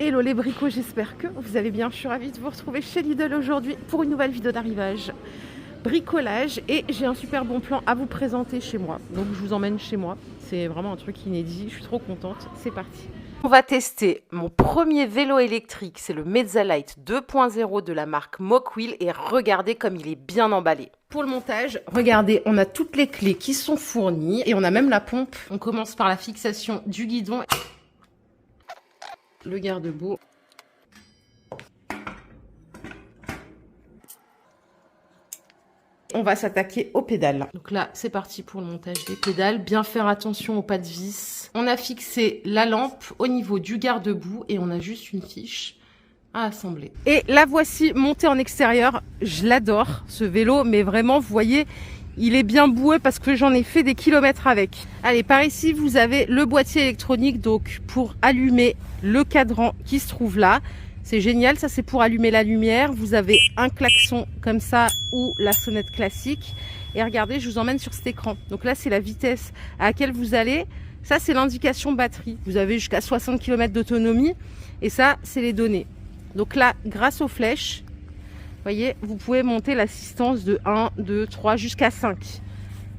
Hello les bricots, j'espère que vous allez bien. Je suis ravie de vous retrouver chez Lidl aujourd'hui pour une nouvelle vidéo d'arrivage bricolage et j'ai un super bon plan à vous présenter chez moi. Donc je vous emmène chez moi, c'est vraiment un truc inédit, je suis trop contente, c'est parti. On va tester mon premier vélo électrique, c'est le Mezzalite 2.0 de la marque Mocwheel et regardez comme il est bien emballé. Pour le montage, regardez, on a toutes les clés qui sont fournies et on a même la pompe. On commence par la fixation du guidon. Le garde-boue. On va s'attaquer aux pédales. Donc là, c'est parti pour le montage des pédales. Bien faire attention aux pas de vis. On a fixé la lampe au niveau du garde-boue et on a juste une fiche à assembler. Et la voici montée en extérieur. Je l'adore, ce vélo, mais vraiment, vous voyez, il est bien boueux parce que j'en ai fait des kilomètres avec. Allez, par ici, vous avez le boîtier électronique, donc pour allumer le cadran qui se trouve là. C'est génial, ça c'est pour allumer la lumière. Vous avez un klaxon comme ça ou la sonnette classique. Et regardez, je vous emmène sur cet écran. Donc là, c'est la vitesse à laquelle vous allez. Ça, c'est l'indication batterie. Vous avez jusqu'à 60 km d'autonomie. Et ça, c'est les données. Donc là, grâce aux flèches, vous voyez, vous pouvez monter l'assistance de 1, 2, 3 jusqu'à 5.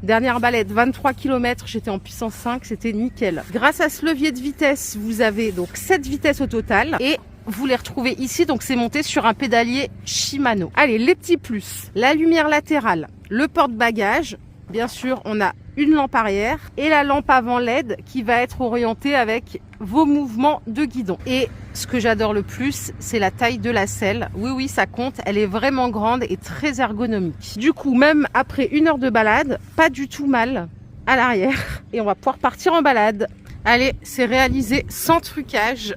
Dernière balade, 23 km, j'étais en puissance 5, c'était nickel. Grâce à ce levier de vitesse, vous avez donc 7 vitesses au total. Et vous les retrouvez ici, donc c'est monté sur un pédalier Shimano. Allez, les petits plus. La lumière latérale, le porte-bagages. Bien sûr, on a une lampe arrière et la lampe avant LED qui va être orientée avec vos mouvements de guidon. Et ce que j'adore le plus, c'est la taille de la selle. Oui, oui, ça compte. Elle est vraiment grande et très ergonomique. Du coup, même après 1 heure de balade, pas du tout mal à l'arrière. Et on va pouvoir partir en balade. Allez, c'est réalisé sans trucage.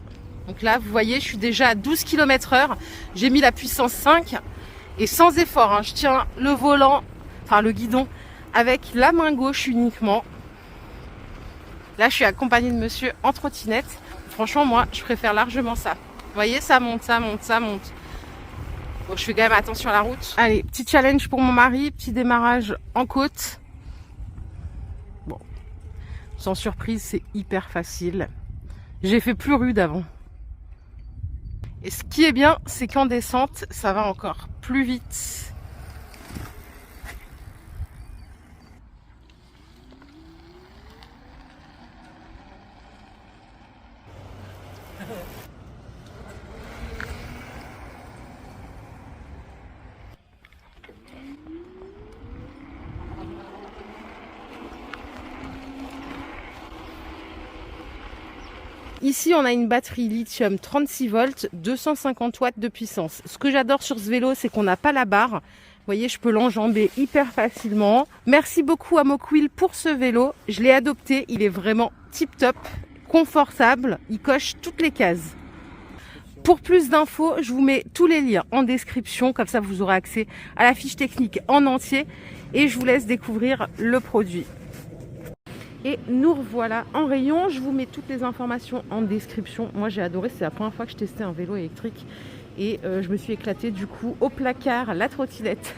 Donc là, vous voyez, je suis déjà à 12 km/h. J'ai mis la puissance 5 et sans effort. Hein. Je tiens le volant, enfin le guidon, avec la main gauche uniquement. Là, je suis accompagnée de monsieur en trottinette. Franchement, moi, je préfère largement ça. Vous voyez, ça monte, ça monte, ça monte. Bon, je fais quand même attention à la route. Allez, petit challenge pour mon mari, petit démarrage en côte. Bon, sans surprise, c'est hyper facile. J'ai fait plus rude avant. Et ce qui est bien, c'est qu'en descente, ça va encore plus vite. Ici, on a une batterie lithium 36 volts, 250 watts de puissance. Ce que j'adore sur ce vélo, c'est qu'on n'a pas la barre. Vous voyez, je peux l'enjamber hyper facilement. Merci beaucoup à Mocwheel pour ce vélo. Je l'ai adopté, il est vraiment tip top, confortable, il coche toutes les cases. Pour plus d'infos, je vous mets tous les liens en description, comme ça vous aurez accès à la fiche technique en entier et je vous laisse découvrir le produit. Et nous revoilà en rayon, je vous mets toutes les informations en description. Moi j'ai adoré, c'est la première fois que je testais un vélo électrique et je me suis éclatée du coup au placard, la trottinette.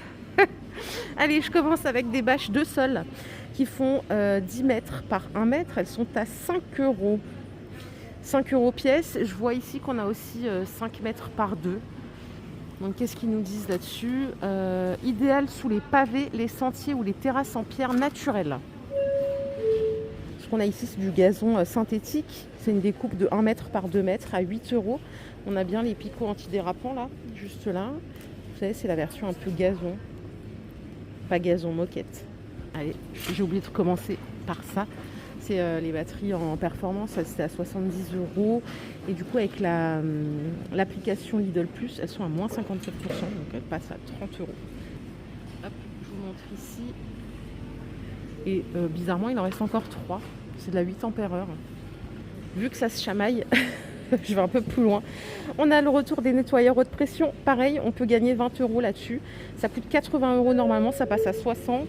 Allez, je commence avec des bâches de sol qui font 10 mètres par 1 mètre, elles sont à 5 euros. 5 euros pièce, je vois ici qu'on a aussi 5 mètres par 2. Donc qu'est-ce qu'ils nous disent là-dessus? Idéal sous les pavés, les sentiers ou les terrasses en pierre naturelle. Ce qu'on a ici, c'est du gazon synthétique. C'est une découpe de 1 mètre par 2 mètres à 8 euros. On a bien les picots antidérapants là, juste là. Vous savez, c'est la version un peu gazon. Pas gazon, moquette. Allez, j'ai oublié de commencer par ça. C'est les batteries en performance, c'était à 70 euros. Et du coup, avec l'application Lidl Plus, elles sont à moins 57%. Donc elles passent à 30 euros. Hop, je vous montre ici. Et bizarrement, il en reste encore 3. C'est de la 8 ampères-heure. Vu que ça se chamaille, je vais un peu plus loin. On a le retour des nettoyeurs haute pression. Pareil, on peut gagner 20 euros là-dessus. Ça coûte 80 euros normalement, ça passe à 60.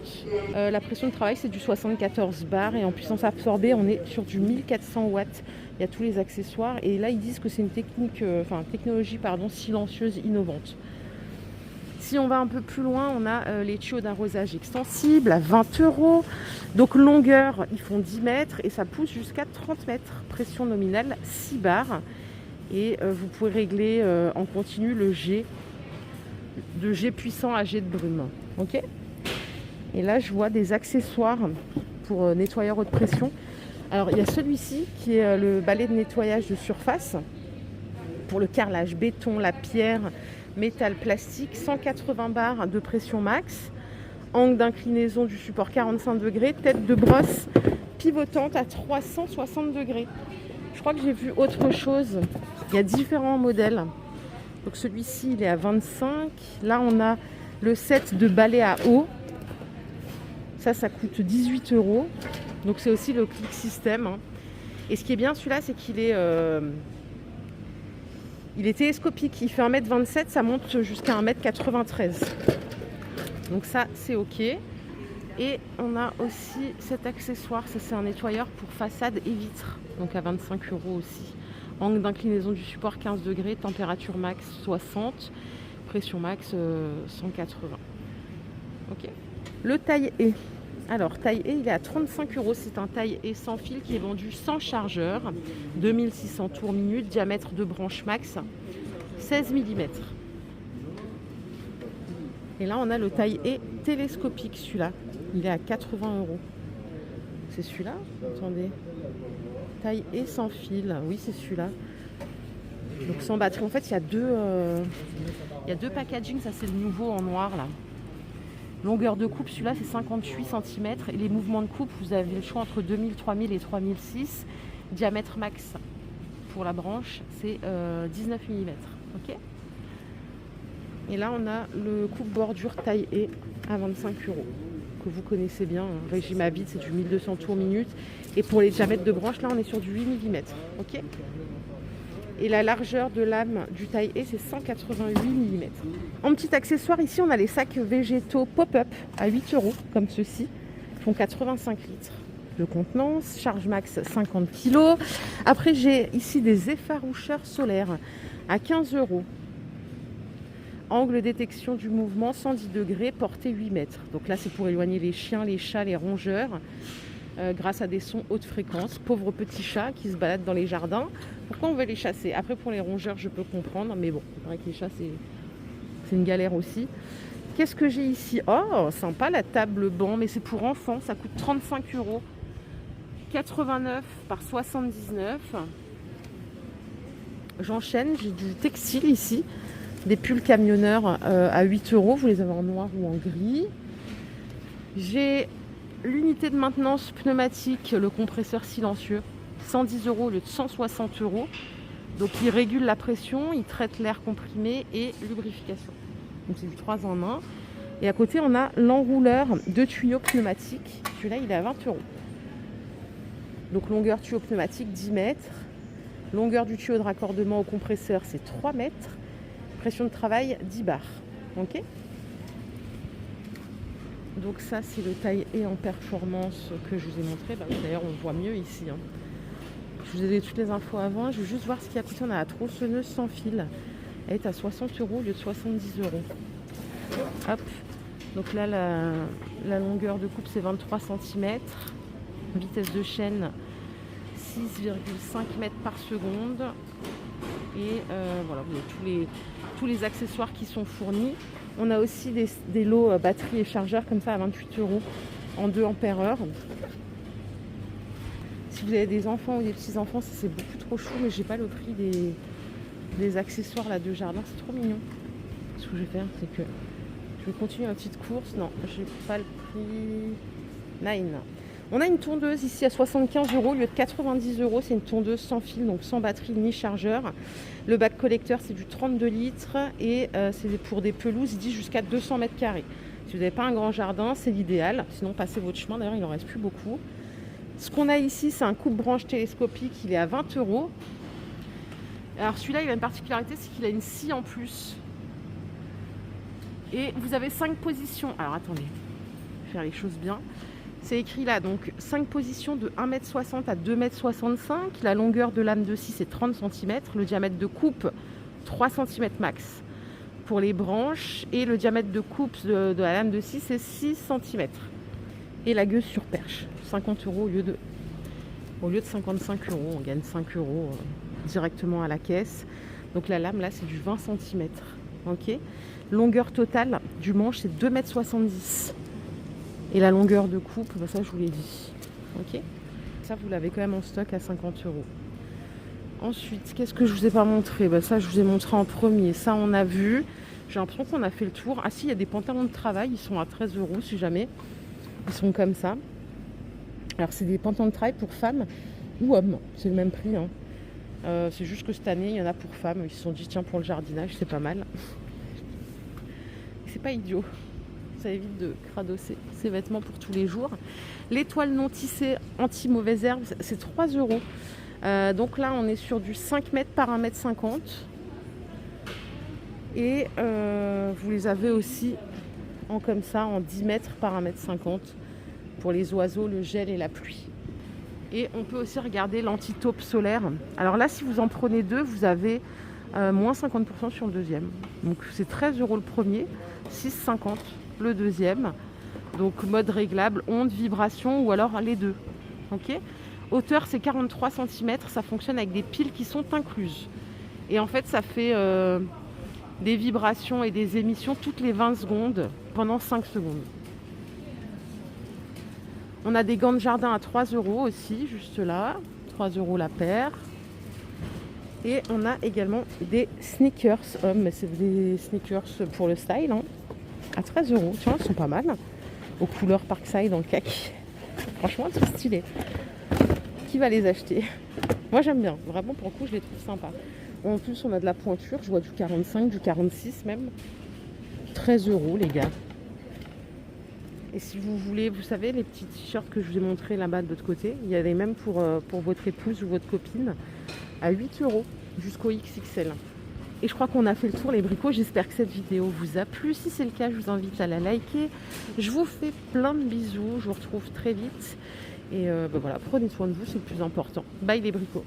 La pression de travail, c'est du 74 bar. Et en puissance absorbée, on est sur du 1400 watts. Il y a tous les accessoires. Et là, ils disent que c'est une technologie silencieuse innovante. Si on va un peu plus loin, on a les tuyaux d'arrosage extensibles à 20 euros. Donc longueur, ils font 10 mètres et ça pousse jusqu'à 30 mètres. Pression nominale, 6 bars. Et vous pouvez régler en continu le G, de G puissant à G de brume. Ok. Et là, je vois des accessoires pour nettoyeur haute pression. Alors, il y a celui-ci qui est le balai de nettoyage de surface pour le carrelage béton, la pierre, métal, plastique, 180 bars de pression max, angle d'inclinaison du support 45 degrés, tête de brosse pivotante à 360 degrés. Je crois que j'ai vu autre chose. Il y a différents modèles. Donc celui-ci, il est à 25. Là, on a le set de balai à eau. Ça coûte 18 €. Donc c'est aussi le click system. Et ce qui est bien, celui-là, c'est qu'il est, il est télescopique. Il fait 1,27 m, ça monte jusqu'à 1,93 m. Donc ça, c'est OK. Et on a aussi cet accessoire. Ça, c'est un nettoyeur pour façade et vitres. Donc à 25 € aussi. Angle d'inclinaison du support 15 degrés. Température max 60. Pression max 180. OK. Le taille-haie. Alors, taille-haie, il est à 35 €. C'est un taille-haie sans fil qui est vendu sans chargeur. 2600 tours minute, diamètre de branche max 16 mm. Et là, on a le taille-haie télescopique, celui-là. Il est à 80 €. C'est celui-là? Attendez. Taille-haie sans fil. Oui, c'est celui-là. Donc sans batterie. En fait, il y a deux packagings. Ça, c'est le nouveau en noir, là. Longueur de coupe, celui-là, c'est 58 cm. Et les mouvements de coupe, vous avez le choix entre 2000, 3000 et 3006. Diamètre max pour la branche, c'est 19 mm. OK. Et là, on a le coupe-bordure taille-haie à 25 € que vous connaissez bien. Régime à vide, c'est du 1200 tours minute. Et pour les diamètres de branche, là, on est sur du 8 mm. OK. Et la largeur de lame du taille-haie, c'est 188 mm. En petit accessoire, ici, on a les sacs végétaux pop-up à 8 €, comme ceux-ci. Ils font 85 litres de contenance, charge max 50 kg. Après, j'ai ici des effaroucheurs solaires à 15 €. Angle détection du mouvement 110 degrés, portée 8 mètres. Donc là, c'est pour éloigner les chiens, les chats, les rongeurs. Grâce à des sons haute fréquence. Pauvres petits chats qui se baladent dans les jardins. Pourquoi on veut les chasser? Après, pour les rongeurs, je peux comprendre. Mais bon, c'est vrai que les chats, c'est une galère aussi. Qu'est-ce que j'ai ici? Oh, sympa la table banc, mais c'est pour enfants. Ça coûte 35 €. 89 par 79. J'enchaîne. J'ai du textile ici. Des pulls camionneurs à 8 €. Vous les avez en noir ou en gris. J'ai l'unité de maintenance pneumatique, le compresseur silencieux, 110 € au lieu de 160 €. Donc il régule la pression, il traite l'air comprimé et lubrification. Donc c'est du 3 en 1. Et à côté, on a l'enrouleur de tuyaux pneumatiques. Celui-là, il est à 20 €. Donc longueur tuyau pneumatique, 10 mètres. Longueur du tuyau de raccordement au compresseur, c'est 3 mètres. Pression de travail, 10 bars. OK. Donc ça, c'est le taille-haie en performance que je vous ai montré. D'ailleurs, on le voit mieux ici. Je vous ai donné toutes les infos avant. Je vais juste voir ce qu'il y a à côté. On a la tronçonneuse sans fil. Elle est à 60 € au lieu de 70 €. Hop. Donc là, la longueur de coupe, c'est 23 cm. Vitesse de chaîne, 6,5 mètres par seconde. Et voilà, vous avez tous les accessoires qui sont fournis. On a aussi des lots batterie et chargeurs comme ça à 28 € en 2 ampères-heure. Si vous avez des enfants ou des petits-enfants, c'est beaucoup trop chaud, mais j'ai pas le prix des accessoires là de jardin. C'est trop mignon. Ce que je vais faire, c'est que je vais continuer ma petite course. Non, j'ai pas le prix. 9. On a une tondeuse ici à 75 € au lieu de 90 €. C'est une tondeuse sans fil, donc sans batterie ni chargeur. Le bac collecteur, c'est du 32 litres et c'est pour des pelouses, il dit jusqu'à 200 mètres carrés. Si vous n'avez pas un grand jardin, c'est l'idéal. Sinon, passez votre chemin. D'ailleurs, il n'en reste plus beaucoup. Ce qu'on a ici, c'est un coupe-branche télescopique. Il est à 20 €. Alors, celui-là, il a une particularité, c'est qu'il a une scie en plus. Et vous avez 5 positions. Alors, attendez, je vais faire les choses bien. C'est écrit là, donc 5 positions de 1,60 m à 2,65 m. La longueur de lame de scie, c'est 30 cm. Le diamètre de coupe, 3 cm max pour les branches. Et le diamètre de coupe de la lame de scie, c'est 6 cm. Et la gueuse sur perche, 50 € au lieu de 55 €. On gagne 5 € directement à la caisse. Donc la lame là c'est du 20 cm. Ok. Longueur totale du manche c'est 2,70 m. Et la longueur de coupe, bah, ça je vous l'ai dit. Ok. Ça vous l'avez quand même en stock à 50 €. Ensuite, qu'est-ce que je vous ai pas montré? Bah, ça je vous ai montré en premier. Ça on a vu. J'ai l'impression qu'on a fait le tour. Ah si, il y a des pantalons de travail, ils sont à 13 € si jamais. Ils sont comme ça. Alors c'est des pantalons de travail pour femmes ou hommes, c'est le même prix. Hein. C'est juste que cette année, il y en a pour femmes. Ils se sont dit, tiens, pour le jardinage, c'est pas mal. C'est pas idiot. Ça évite de cradosser ses vêtements pour tous les jours. Les toiles non tissées anti-mauvaise herbe, c'est 3 €. Donc là, on est sur du 5 mètres par 1,50 m. Et vous les avez aussi en comme ça, en 10 mètres par 1,50 m pour les oiseaux, le gel et la pluie. Et on peut aussi regarder l'anti-taupe solaire. Alors là, si vous en prenez deux, vous avez moins 50% sur le deuxième. Donc c'est 13 € le premier, 6,50 € le deuxième. Donc mode réglable, onde, vibration ou alors les deux. Ok. Hauteur c'est 43 cm, ça fonctionne avec des piles qui sont incluses. Et en fait ça fait des vibrations et des émissions toutes les 20 secondes pendant 5 secondes. On a des gants de jardin à 3 € aussi, juste là. 3 € la paire. Et on a également des sneakers hommes, mais c'est des sneakers pour le style, hein, à 13 €. Tiens, ils sont pas mal. Aux couleurs Parkside en kaki. Franchement, c'est stylé. Qui va les acheter? Moi, j'aime bien. Vraiment, pour le coup, je les trouve sympas. En plus, on a de la pointure. Je vois du 45, du 46 même. 13 € les gars. Et si vous voulez, vous savez, les petits t-shirts que je vous ai montrés là-bas de l'autre côté, il y a les mêmes pour votre épouse ou votre copine à 8 € jusqu'au XXL. Et je crois qu'on a fait le tour les bricots. J'espère que cette vidéo vous a plu. Si c'est le cas, je vous invite à la liker. Je vous fais plein de bisous. Je vous retrouve très vite. Et voilà, prenez soin de vous, c'est le plus important. Bye les bricots.